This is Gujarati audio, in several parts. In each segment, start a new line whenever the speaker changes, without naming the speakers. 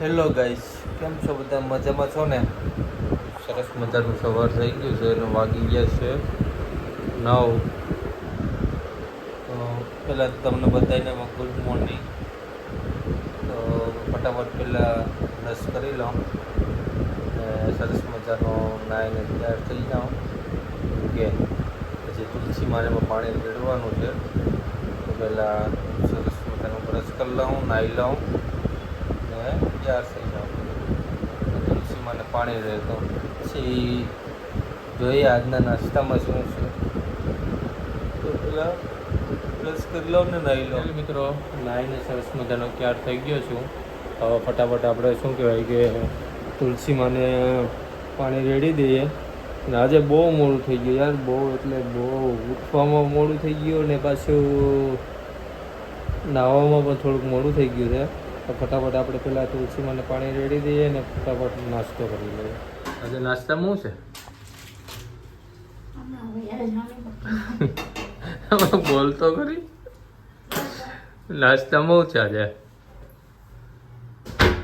હેલો ગાઈસ, કેમ છો બધા? મજામાં છો ને? સરસ મજાનું સવાર થઈ ગયું છે અને વાગી ગયા છે 9. તો પહેલાં તમને બધાને ગુડ મોર્નિંગ. તો ફટાફટ પહેલાં બ્રશ કરી લઉં અને સરસ મજાનો નાહીને તૈયાર થઈ જાઉં કે પછી તુલસી મારેમાં પાણી રેડવાનું છે. તો પહેલાં સરસ મજાનું બ્રશ કરી લઉં, નાહી લઉં ને તૈયાર થઈ જાઉં. તુલસીમાં પાણી રહેતો પછી જોઈએ આજના નાસ્તામાં શું છે. તો પેલા બ્રશ કરી લઉં ને નાહી લઉં. મિત્રો, નાહીને સરસ મજાનો તૈયાર થઈ ગયો છું. હવે ફટાફટ આપણે શું કહેવાય કે તુલસીમાં પાણી રેડી દઈએ. અને આજે બહુ મોડું થઈ ગયું યાર, બહુ એટલે બહુ ઉઠવામાં મોડું થઈ ગયું ને પાછું નાહવામાં પણ થોડુંક મોડું થઈ ગયું છે. તો ફટાફટ આપણે પહેલાં તુલસીમાં પાણી રેડી દઈએ ને ફટાફટ નાસ્તો કરી લઈએ. આજે નાસ્તામાં શું છે? બોલતો કરી. નાસ્તામાં શું છે આજે?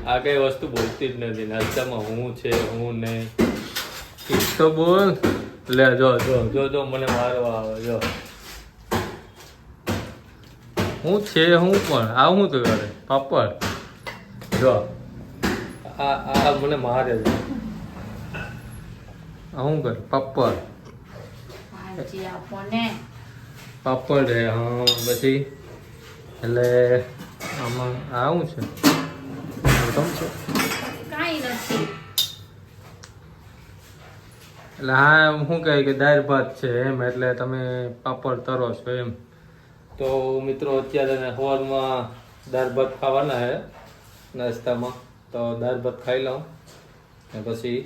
આ કઈ વસ્તુ બોલતી જ નથી. નાસ્તામાં હું છે હું નહીં તો બોલ. લે જો જો જો જો મને મારવા આવે. જો હું છે હું પણ આ હું તો કરે પાપડ. જો આ મને મારે છે. આ શું કરે? પાપડ પાપડ રે. હા પછી એટલે આમાં આ શું છે? એટલે હા શું કહે કે દાળ ભાત છે એમ, એટલે તમે પાપડ તરો છો એમ. તો મિત્રો અત્યારે સવારમાં દાળ ભાત ખાવાના છે નાસ્તામાં. તો દાળ ભાત ખાઈ લઉં ને પછી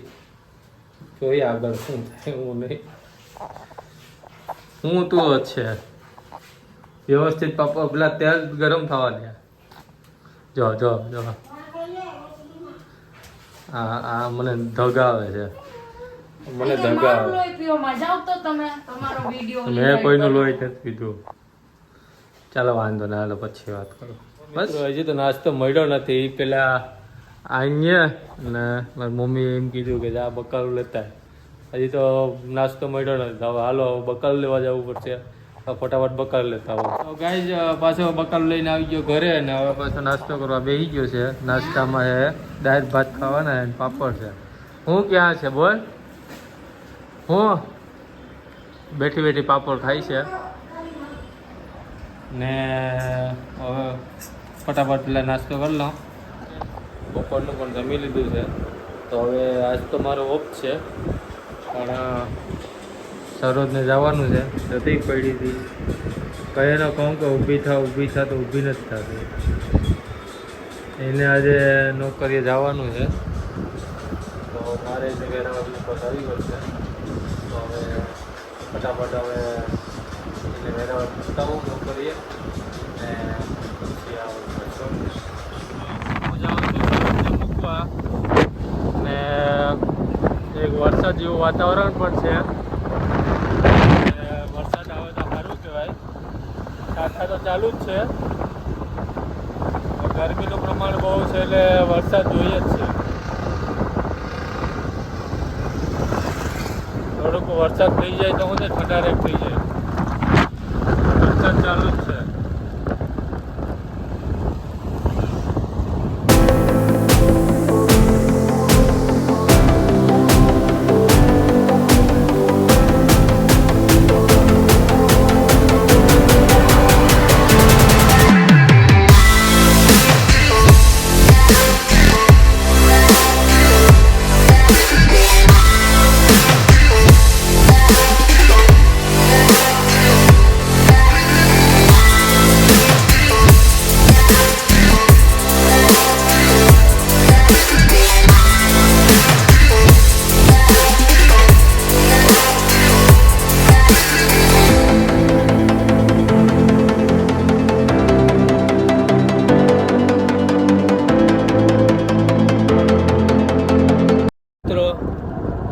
જોઈએ આગળ શું થાય. હું નહીં હું તું છે વ્યવસ્થિત પાપડ પેલા તેલ ગરમ થવા દે. જો જો જો આ મને ધગાવે છે. મને ધગાવે. મેં કોઈનું લોહી નથી પીધું. ચાલો વાંધો ના, હાલો પછી વાત કરો. બસ હજી તો નાસ્તો મળ્યો નથી. પેલા અહીંયા ને મારી મમ્મીએ એમ કીધું કે આ બકાલું લેતા. હજી તો નાસ્તો મળ્યો નથી. હવે હાલો બકાલું લેવા જવું પડશે. ફટાફટ બકાલું લેતા આવો. તો ગાઈઝ પાછો બકાલું લઈને આવી ગયો ઘરે અને હવે પાછો નાસ્તો કરવા બેસી ગયો છે. નાસ્તામાં છે દાળ ભાત ખાવાના છે, પાપડ છે. હું ક્યાં છે બોલ? હું બેઠી બેઠી પાપડ ખાઈ છે ને હવે ફટાફટ પેલા નાસ્તો કરી લઉં. બપોરનું પણ જમી લીધું છે. તો હવે આજ તો મારો ઓફ છે પણ સરોજને જવાનું છે. જતી પડી હતી કહેનો કહું કે ઊભી થા તો ઊભી નથી થતી. એને આજે નોકરીએ જવાનું છે તો મારે એને વેરાવળની પર આવી પડશે. તો હવે ફટાફટ હવે એને વેરાવળ પતાવું નોકરીએ ને પછી આવું પડશે. હું જાઉં છું મૂકવા ને એક વરસાદ જેવું વાતાવરણ પણ છે. વરસાદ આવે તો સારું કહેવાય. છાંટા તો ચાલુ જ છે. ગરમીનું પ્રમાણ બહુ છે એટલે વરસાદ જોઈએ જ છે. થોડુંક વરસાદ થઈ જાય તો હું ઠંડારેક થઈ જાય. વરસાદ ચાલુ જ છે.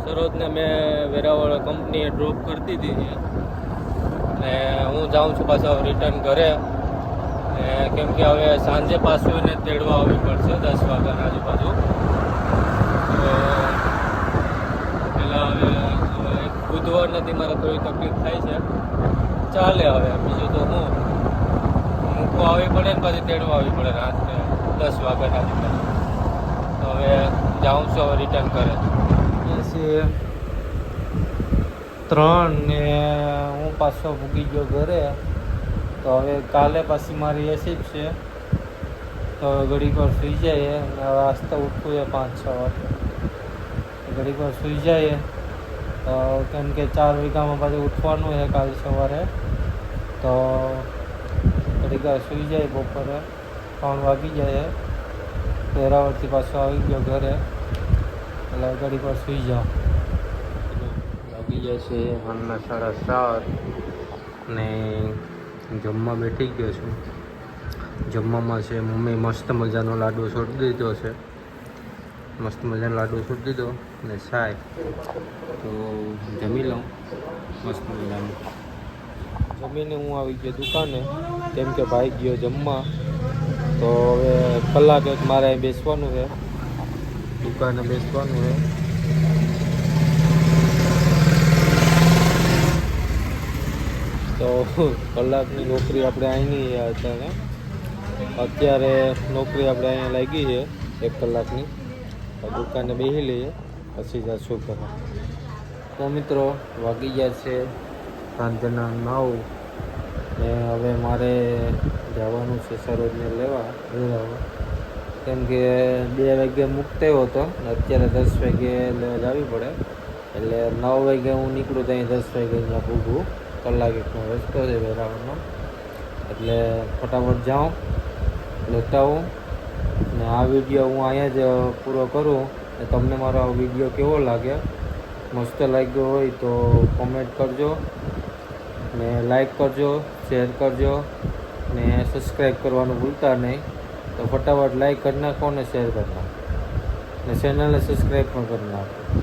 સરોજને મેં વેરાવળ કંપનીએ ડ્રોપ કરતી હતી ને હું જાઉં છું પાછો રિટર્ન ઘરે. કેમ કે હવે સાંજે પાછું એને તેડવા આવવી પડશે 10 વાગ્યાના આજુબાજુ. પેલા હવે બુધવાર નથી મારે થોડી તકલીફ થાય છે, ચાલે હવે બીજું તો હું મૂકવા આવવી પડે ને પછી તેડવા આવવી પડે રાત્રે 10 વાગ્યાના આજુબાજુ. તો હવે જાઉં છું હવે રિટર્ન કરે છે 3 ને હું પાછો ભૂગી ગયો ઘરે. તો હવે કાલે પાછી મારી એસી જ છે, તો ઘડીક વાર સૂઈ જાય. અને હવે આસ્તે ઉઠવું છે 5-6 વાગે, ઘડીક વાર સૂઈ જાય. તો કેમ કે 4 વાગ્યામાં પાછું ઉઠવાનું છે કાલ સવારે. તો ઘડીક વાર સૂઈ જાય. બપોરે 3 વાગી જાય. વેરાવળથી પાછો આવી ગયો ઘરે, એટલે ઘડીક વાર સૂઈ જાઓ. વાગી જાય છે 7:30 ને જમવા બેઠી ગયો છું. જમવામાં છે મમ્મી મસ્ત મજાનો લાડુ છોડી દીધો છે, મસ્ત મજાનો લાડુ છોડી દીધો ને સાય. તો જમી લઉં મસ્ત મજાનું. જમીને હું આવી ગયો દુકાને, કેમ કે ભાઈ ગયો જમવા. તો હવે કલાક એક મારે અહીં બેસવાનું છે, દુકાને બેસવાનું છે. તો કલાકની નોકરી આપણે અહીંની અત્યારે નોકરી આપણે અહીંયા લાગી છે 1 કલાકની. દુકાને બેસી લઈએ પછી જશું ઘરે. તો મિત્રો વાગી ગયા છે સાંજના 9 ને હવે મારે જવાનું છે સરોજને લેવા વેરાવળ, કેમ કે 2 વાગે મૂકતો હતો ને અત્યારે 10 વાગે લેવા જવી પડે. એટલે 9 વાગે હું નીકળું ત્યાં 10 વાગે અહીંયા પૂગું. કલાક એકનો રસ્તો છે વેરાવળનો, એટલે ફટાફટ જાઉં લેતા આવું. ને આ વિડીયો હું અહીંયા જ પૂરો કરું. ને તમને મારો આ વિડીયો કેવો લાગે, મસ્ત લાગ્યો હોય તો કોમેન્ટ કરજો, ને લાઈક કરજો, શેર કરજો, ને સબસ્ક્રાઈબ કરવાનું ભૂલતા નહીં. તો ફટાફટ લાઈક કરી નાખો ને શેર કરી નાખો, ને ચેનલને સબસ્ક્રાઈબ પણ કરી નાખો.